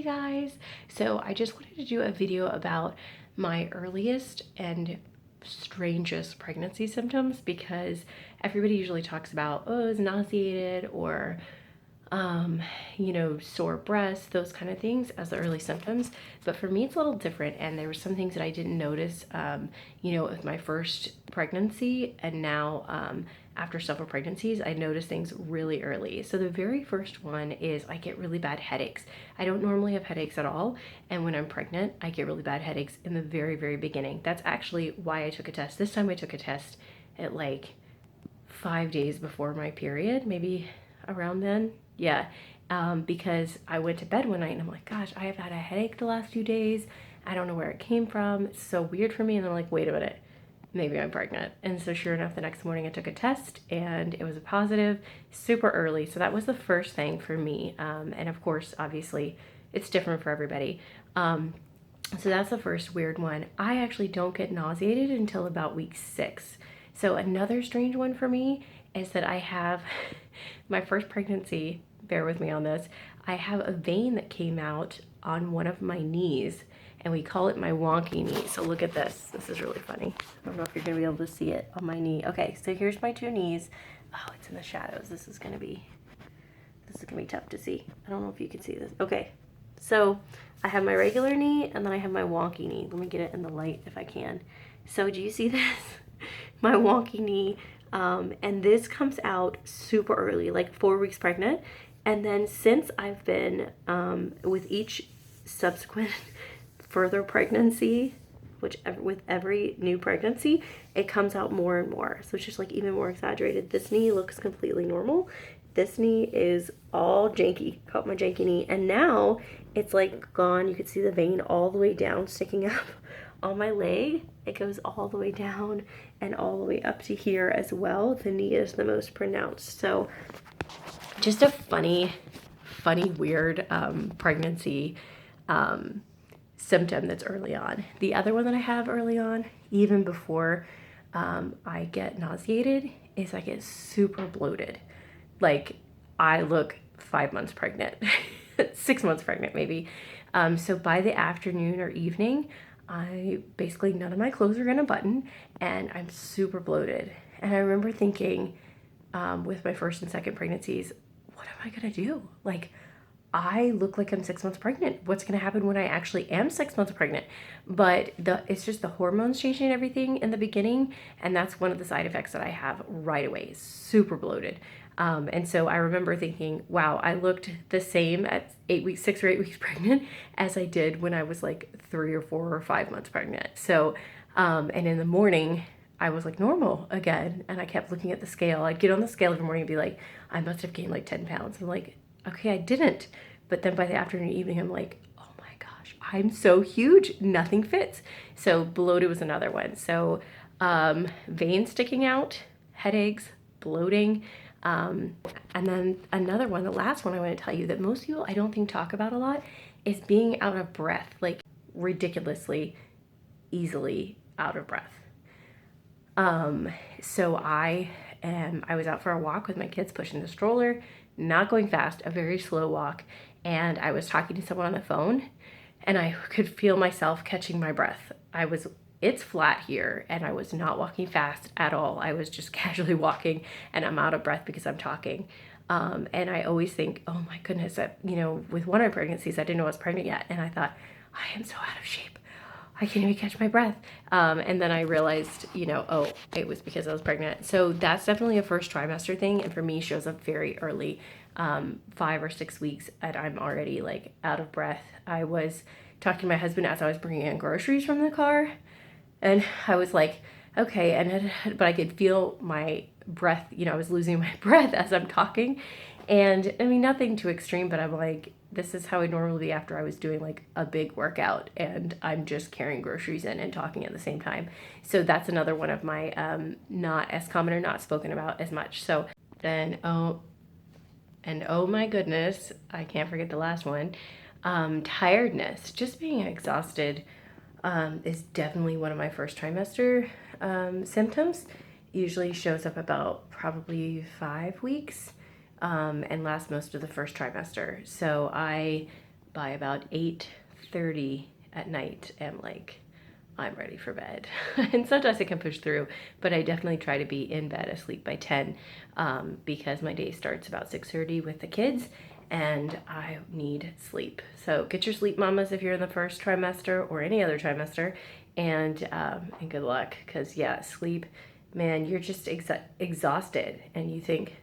Hey guys! So I just wanted to do a video about my earliest and strangest pregnancy symptoms because everybody usually talks about, oh, I was nauseated or, sore breasts, those kind of things as the early symptoms. But for me, it's a little different. And there were some things that I didn't notice, with my first pregnancy and now, after several pregnancies, I noticed things really early. So the very first one is I get really bad headaches. I don't normally have headaches at all. And when I'm pregnant, I get really bad headaches in the very, very beginning. That's actually why I took a test. This time I took a test at like 5 days before my period, maybe around then. Yeah. Because I went to bed one night and I'm like, gosh, I have had a headache the last few days. I don't know where it came from. It's so weird for me. And I'm like, wait a minute, maybe I'm pregnant. And so sure enough, the next morning I took a test and it was a positive, super early. So that was the first thing for me. And of course, obviously, it's different for everybody. So that's the first weird one. I actually don't get nauseated until about week 6. So another strange one for me is that I have my first pregnancy, bear with me on this, I have a vein that came out on one of my knees and we call it my wonky knee. So look at this. This is really funny. I don't know if you're gonna be able to see it on my knee. Okay, so here's my two knees. Oh, it's in the shadows. This is gonna be tough to see. I don't know if you can see this. Okay, so I have my regular knee and then I have my wonky knee. Let me get it in the light if I can. So do you see this? My wonky knee. And this comes out super early, like 4 weeks pregnant. And then since I've been, with each subsequent further pregnancy, with every new pregnancy, it comes out more and more. So it's just like even more exaggerated. This knee looks completely normal. This knee is all janky, caught my janky knee. And now it's like gone. You can see the vein all the way down sticking up on my leg. It goes all the way down and all the way up to here as well. The knee is the most pronounced. So just a funny, weird pregnancy symptom that's early on. The other one that I have early on, even before I get nauseated, is I get super bloated. Like I look 5 months pregnant, 6 months pregnant maybe. So by the afternoon or evening, basically none of my clothes are gonna button and I'm super bloated. And I remember thinking with my first and second pregnancies, what am I gonna do? Like, I look like I'm 6 months pregnant. What's gonna happen when I actually am 6 months pregnant? But it's just the hormones changing and everything in the beginning, and that's one of the side effects that I have right away. Super bloated. And so I remember thinking, wow, I looked the same at 6 or 8 weeks pregnant as I did when I was like 3 or 4 or 5 months pregnant. So, and in the morning, I was like normal again. And I kept looking at the scale. I'd get on the scale every morning and be like, I must have gained like 10 pounds. I'm like, okay, I didn't. But then by the afternoon, evening, I'm like, oh my gosh, I'm so huge. Nothing fits. So bloated was another one. So, veins sticking out, headaches, bloating. And then another one, the last one I want to tell you that most people I don't think talk about a lot is being out of breath, like ridiculously easily out of breath. So I was out for a walk with my kids pushing the stroller, not going fast, a very slow walk. And I was talking to someone on the phone and I could feel myself catching my breath. It's flat here and I was not walking fast at all. I was just casually walking and I'm out of breath because I'm talking. And I always think, oh my goodness, that, with one of my pregnancies, I didn't know I was pregnant yet. And I thought, I am so out of shape. I can't even catch my breath. And then I realized, oh, it was because I was pregnant. So that's definitely a first trimester thing. And for me, shows up very early, 5 or 6 weeks, and I'm already like out of breath. I was talking to my husband as I was bringing in groceries from the car. And I was like, okay, but I could feel my breath, I was losing my breath as I'm talking. And I mean, nothing too extreme, but I'm like, this is how I'd normally be after I was doing like a big workout and I'm just carrying groceries in and talking at the same time. So that's another one of my not as common or not spoken about as much. So then, oh my goodness, I can't forget the last one. Tiredness, just being exhausted is definitely one of my first trimester symptoms. Usually shows up about probably 5 weeks and lasts most of the first trimester. So I by about 8:30 at night am like, I'm ready for bed. And sometimes I can push through, but I definitely try to be in bed asleep by 10 because my day starts about 6:30 with the kids and I need sleep. So get your sleep, mamas, if you're in the first trimester or any other trimester, and good luck, because yeah, sleep, man, you're just exhausted and you think,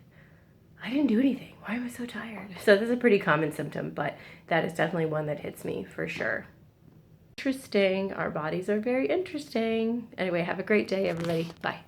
I didn't do anything. Why am I so tired? So this is a pretty common symptom, but that is definitely one that hits me for sure. Interesting. Our bodies are very interesting. Anyway, have a great day, everybody. Bye.